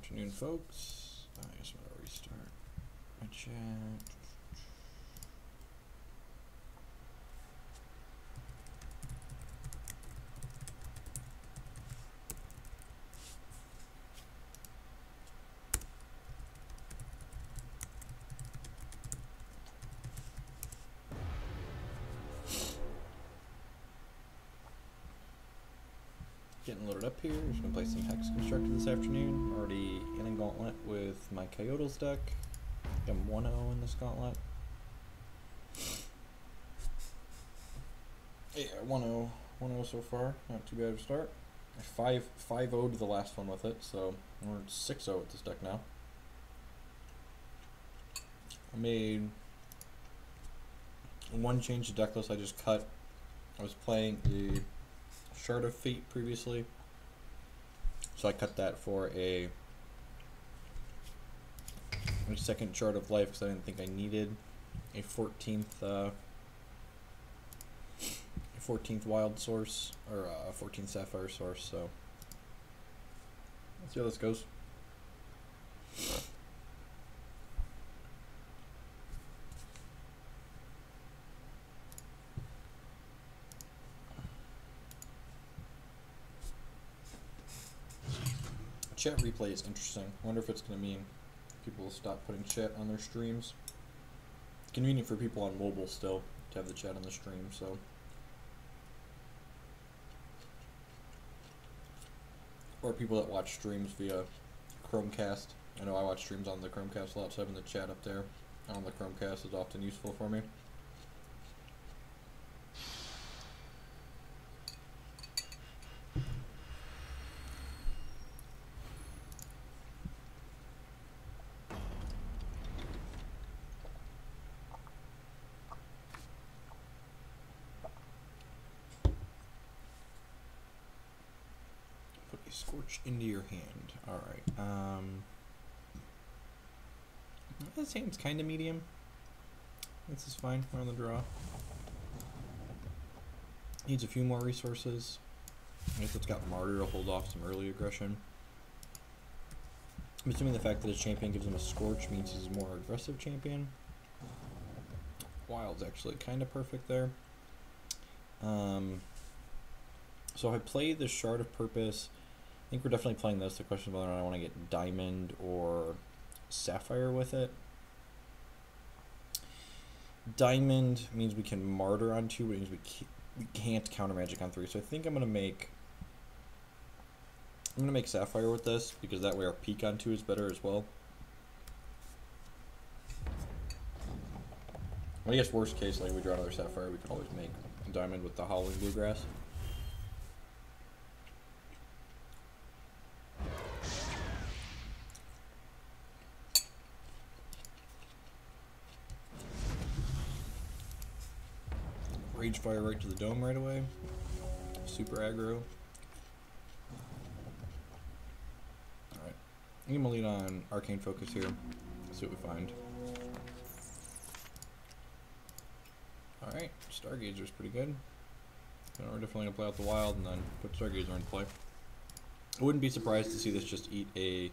Afternoon, folks. I guess I'm gonna restart my chat. Getting loaded up here. Just gonna play some Hex Constructor this afternoon. Already in a gauntlet with my Coyotles deck. I'm 1-0 in this gauntlet. Yeah, 1-0 so far. Not too bad of a start. I 5-0'd the last one with it, so we're 6-0 with this deck now. I made one change to deck list I just cut. I was playing the Shard of Fate previously, so I cut that for a second Shard of Life because I didn't think I needed a 14th 14th Wild Source or a 14th Sapphire Source. So let's see how this goes. Chat replay is interesting. I wonder if it's going to mean people will stop putting chat on their streams. It's convenient for people on mobile still to have the chat on the stream, so. Or people that watch streams via Chromecast. I know I watch streams on the Chromecast a lot, so having the chat up there on the Chromecast is often useful for me. Scorch into your hand. Alright. This hand's kind of medium. This is fine. We're on the draw. Needs a few more resources. I guess it's got Martyr to hold off some early aggression. I'm assuming the fact that his champion gives him a Scorch means he's a more aggressive champion. Wild's actually kind of perfect there. So if I play the Shard of Purpose, I think we're definitely playing this. The question is whether or not I want to get Diamond or Sapphire with it. Diamond means we can Martyr on 2, but it means we can't counter magic on 3. So I think I'm gonna make Sapphire with this because that way our peak on 2 is better as well. I guess worst case, like we draw another Sapphire, we can always make Diamond with the Howling Bluegrass. Rage Fire right to the dome right away. Super aggro. Alright. I'm gonna lead on Arcane Focus here. See what we find. Alright, Stargazer's pretty good. So we're definitely gonna play out the wild and then put Stargazer in play. I wouldn't be surprised to see this just eat a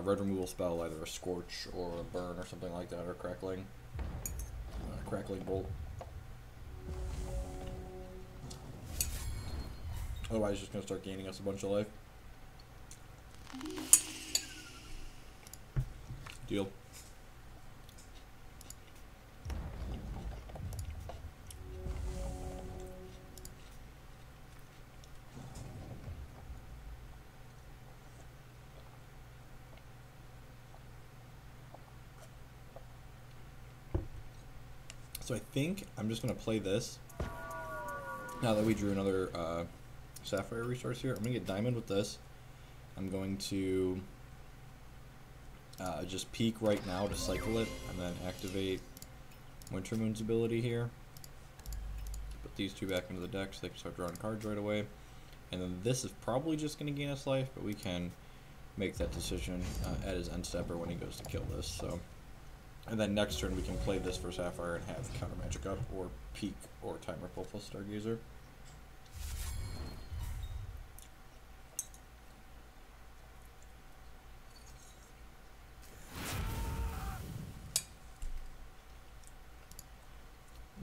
red removal spell, either a Scorch or a Burn or something like that, or Crackling. Crackling Bolt. Otherwise, it's just going to start gaining us a bunch of life. Deal. So I think I'm just going to play this. Now that we drew another Sapphire resource here, I'm going to get Diamond with this. I'm going to just peek right now to cycle it, and then activate Wintermoon's ability here. Put these two back into the deck so they can start drawing cards right away. And then this is probably just going to gain us life, but we can make that decision at his end step or when he goes to kill this. So, and then next turn we can play this for Sapphire and have counter magic up, or peek, or Time Ripple plus Stargazer.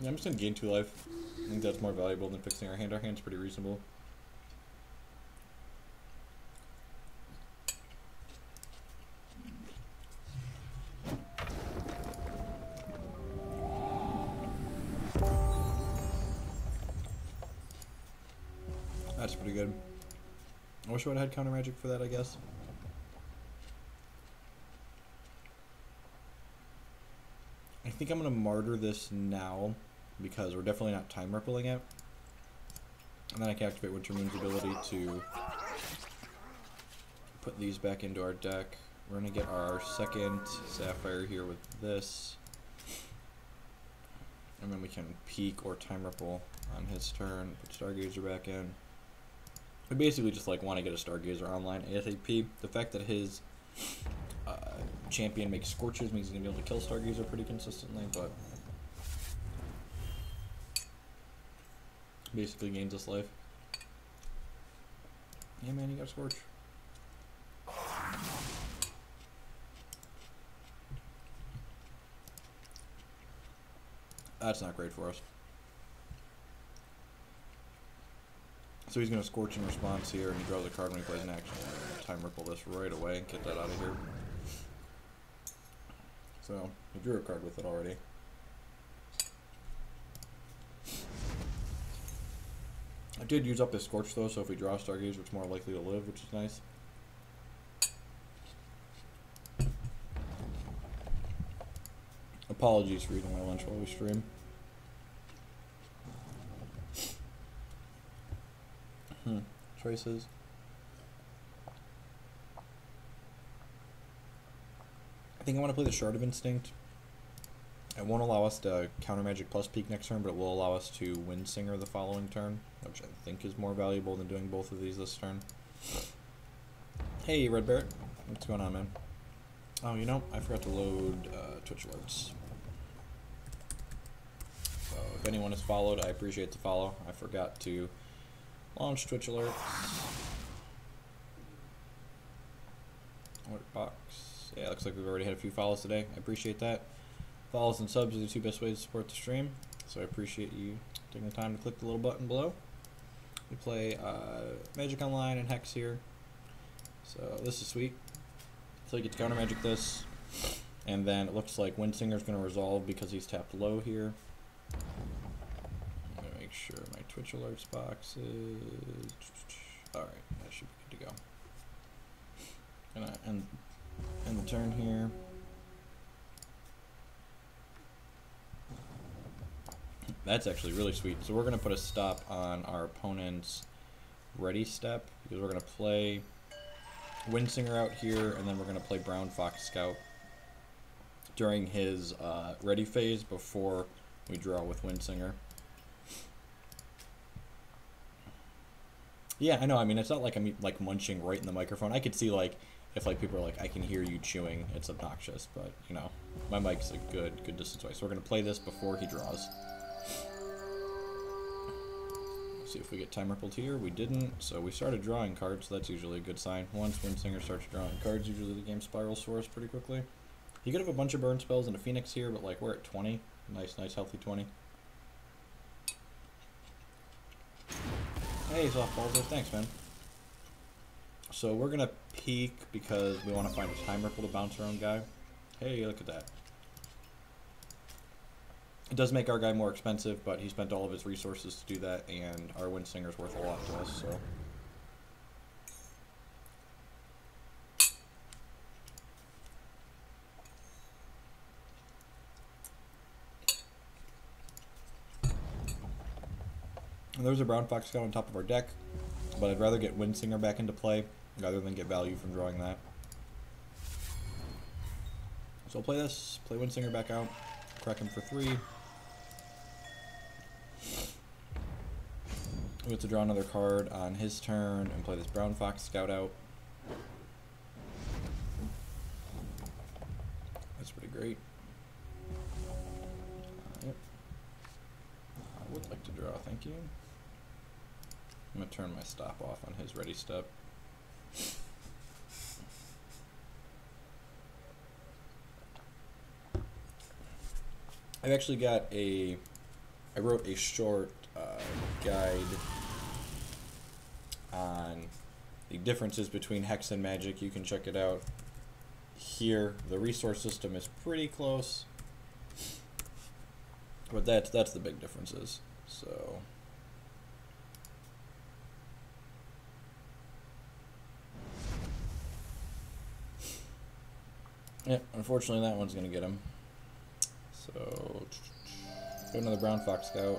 Yeah, I'm just gonna gain 2 life. I think that's more valuable than fixing our hand. Our hand's pretty reasonable. That's pretty good. I wish I would have had counter magic for that, I guess. I think I'm going to martyr this now because we're definitely not time rippling it. And then I can activate Winter Moon's ability to put these back into our deck. We're going to get our second Sapphire here with this. And then we can peek or time ripple on his turn, put Stargazer back in. We basically just like want to get a Stargazer online ASAP. The fact that his champion makes Scorches means he's going to be able to kill Stargazer pretty consistently, but basically gains us life. Yeah, man, you got Scorch. That's not great for us. So he's going to Scorch in response here, and he draws a card when he plays an action. Time ripple this right away and get that out of here. So, he drew a card with it already. I did use up his Scorch though, so if we draw Stargazer, it's more likely to live, which is nice. Apologies for eating my lunch while we stream. Choices. I think I want to play the Shard of Instinct. It won't allow us to counter magic plus peak next turn, but it will allow us to Windsinger the following turn, which I think is more valuable than doing both of these this turn. Hey, Red Barrett. What's going on, man? Oh, you know, I forgot to load Twitch alerts. So if anyone has followed, I appreciate the follow. I forgot to launch Twitch alerts. Alert box. Yeah, looks like we've already had a few follows today. I appreciate that. Follows and subs are the 2 best ways to support the stream, so I appreciate you taking the time to click the little button below. We play Magic Online and Hex here, so this is sweet. So you get to counter magic this, and then it looks like Windsinger's going to resolve because he's tapped low here. I'm going to make sure my Twitch alerts box is... Alright, that should be good to go. Gonna end the turn here. That's actually really sweet. So we're going to put a stop on our opponent's ready step, because we're going to play Windsinger out here, and then we're going to play Brown Fox Scout during his ready phase before we draw with Windsinger. Yeah, I know. I mean, it's not like I'm like munching right in the microphone. I could see like if like people are like, I can hear you chewing, it's obnoxious, but you know, my mic's a good distance away. So we're going to play this before he draws. See if we get time rippled here. We didn't, so we started drawing cards, so that's usually a good sign. Once Windsinger starts drawing cards, usually the game spirals for us pretty quickly. You could have a bunch of burn spells and a Phoenix here, but like we're at 20. Nice, healthy 20. Hey, softballs there. Thanks, man. So we're gonna peek because we want to find a time ripple to bounce our own guy. Hey, look at that. It does make our guy more expensive, but he spent all of his resources to do that, and our Windsinger's worth a lot to us, so. And there's a Brown Fox Scout on top of our deck, but I'd rather get Windsinger back into play rather than get value from drawing that. So I'll play this, play Windsinger back out, crack him for 3. We have to draw another card on his turn and play this Brown Fox Scout out. That's pretty great. Yep. I would like to draw, thank you. I'm going to turn my stop off on his ready step. I've actually got a I wrote a short guide on the differences between Hex and Magic. You can check it out here. The resource system is pretty close, but that's the big differences. So yeah, unfortunately that one's gonna get him. So go another Brown Fox Scout.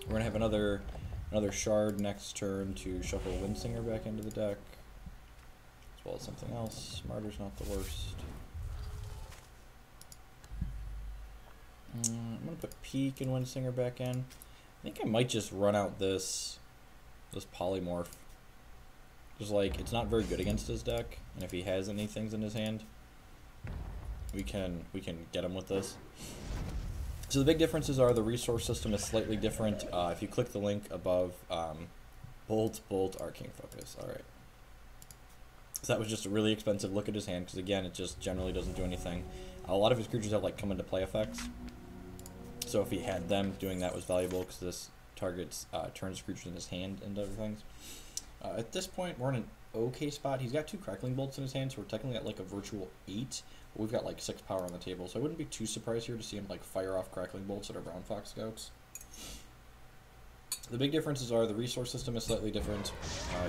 We're gonna have another shard next turn to shuffle Windsinger back into the deck, as well as something else. Martyr's not the worst. I'm gonna put Peak and Windsinger back in. I think I might just run out this Polymorph. Just like, it's not very good against his deck, and if he has any things in his hand, we can get him with this. So the big differences are the resource system is slightly different. If you click the link above, Bolt, Arcane Focus. Alright. So that was just a really expensive look at his hand, because again, it just generally doesn't do anything. A lot of his creatures have like come into play effects. So if he had them, doing that was valuable, because this targets turns creatures in his hand and other things. At this point, we're in an okay spot. He's got 2 Crackling Bolts in his hand, so we're technically at like a virtual 8. But we've got like 6 power on the table, so I wouldn't be too surprised here to see him like fire off Crackling Bolts at our Brown Fox Scouts. The big differences are the resource system is slightly different.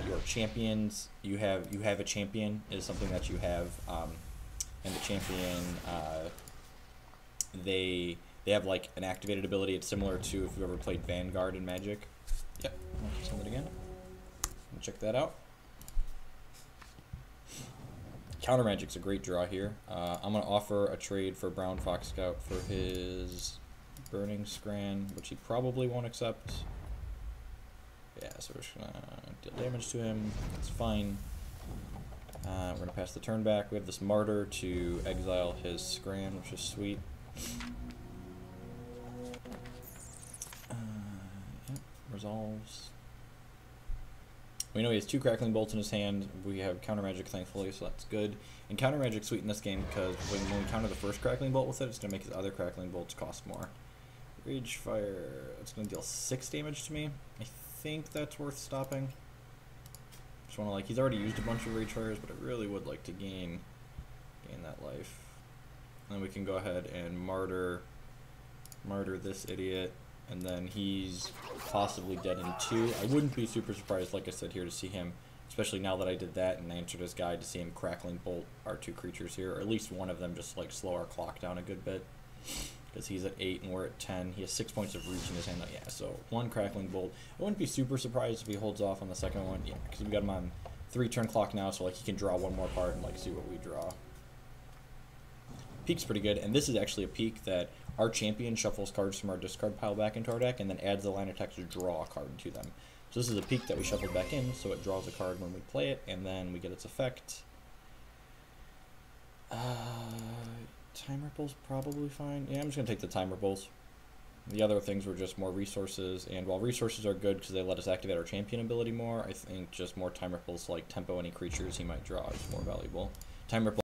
Your champions, you have a champion is something that you have, and the champion they have like an activated ability. It's similar to if you've ever played Vanguard in Magic. Yep, I'll send it again. Check that out. Counter Magic's a great draw here. I'm going to offer a trade for Brown Fox Scout for his Burning Scran, which he probably won't accept. Yeah, so we're just going to deal damage to him. That's fine. We're going to pass the turn back. We have this Martyr to exile his Scran, which is sweet. Yep, resolves. We know he has 2 Crackling Bolts in his hand. We have Counter Magic, thankfully, so that's good. And Counter Magic's sweet in this game because when we counter the first Crackling Bolt with it, it's going to make his other Crackling Bolts cost more. Rage Fire, it's going to deal 6 damage to me. I think that's worth stopping. Just want to, like, he's already used a bunch of Rage Fires, but I really would like to gain that life. And then we can go ahead and martyr this idiot. And then he's possibly dead in 2. I wouldn't be super surprised, like I said here, to see him, especially now that I did that and answered his guide, to see him Crackling Bolt our 2 creatures here, or at least one of them, just like slow our clock down a good bit. Because he's at 8 and we're at 10. He has 6 points of reach in his hand. Oh, yeah, so 1 Crackling Bolt. I wouldn't be super surprised if he holds off on the second one. Yeah, because we got him on 3 turn clock now, so like he can draw 1 more card and like see what we draw. Peak's pretty good, and this is actually a peak that our champion shuffles cards from our discard pile back into our deck and then adds the line of text to draw a card to them. So this is a peak that we shuffled back in, so it draws a card when we play it, and then we get its effect. Time Ripple's probably fine. Yeah, I'm just going to take the Time Ripples. The other things were just more resources, and while resources are good because they let us activate our champion ability more, I think just more Time Ripples, like tempo any creatures he might draw, is more valuable. Time Ripple